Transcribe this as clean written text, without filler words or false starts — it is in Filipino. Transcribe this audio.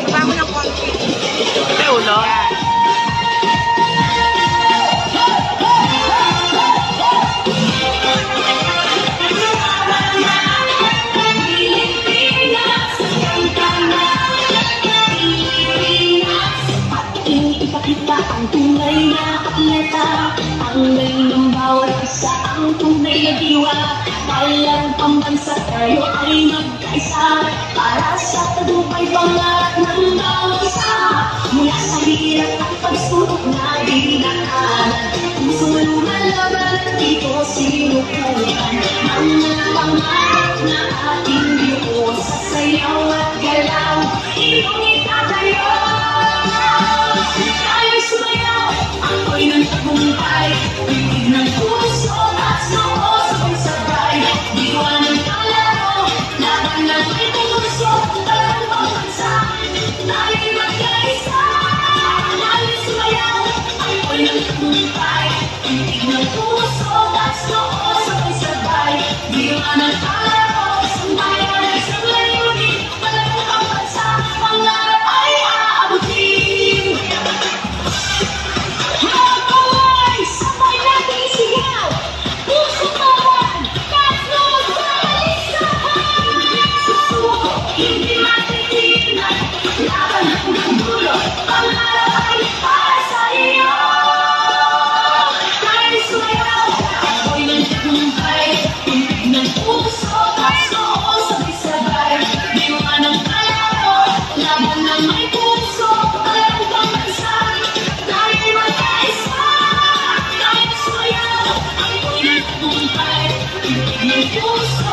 Baba mo ng konti. May ulo. Ipakita ang tunay na atleta, ang galing ng bawat isa, ang tunay na diwa. Walang pambansa, tayo ay magkaisa, para sa tagumpay pangarap ng bawat isa. Mula sa hirap at pagsubok na dinaanan, puso lumalaban at dito sinukuhan. Mga pangarap na ating Diyos, sa sayaw at galaw, inulit tayo. Tayo'y sumayaw, ako'y ng tagumpay, titig ng puso at noo sabay-sabay. Diwa ng kalaro, laban ng may puso, talang pagbansa, tayo'y magkaisa. Tayo'y sumayaw, ako'y ng tagumpay, titig ng puso at noo sabay-sabay. Diwa ng kalaro, sambayan ay sa layunin, talang pagbansa, pangarap ay aabutin. Sabay natin isigaw, puso kawan, tatlo sa lisahan. Susuko, hindi matitignan, laban hanggang dulo, pangarap ay para sa iyo. Tayo'y sumayaw, ako'y ng tagumpay, titig ng puso at noo sabay-sabay. Diwa ng kalaro, laban ng may puso, talang pagbansa, tayo'y magkaisa. Tayo'y sumayaw, ako'y ng tagumpay, titig ng puso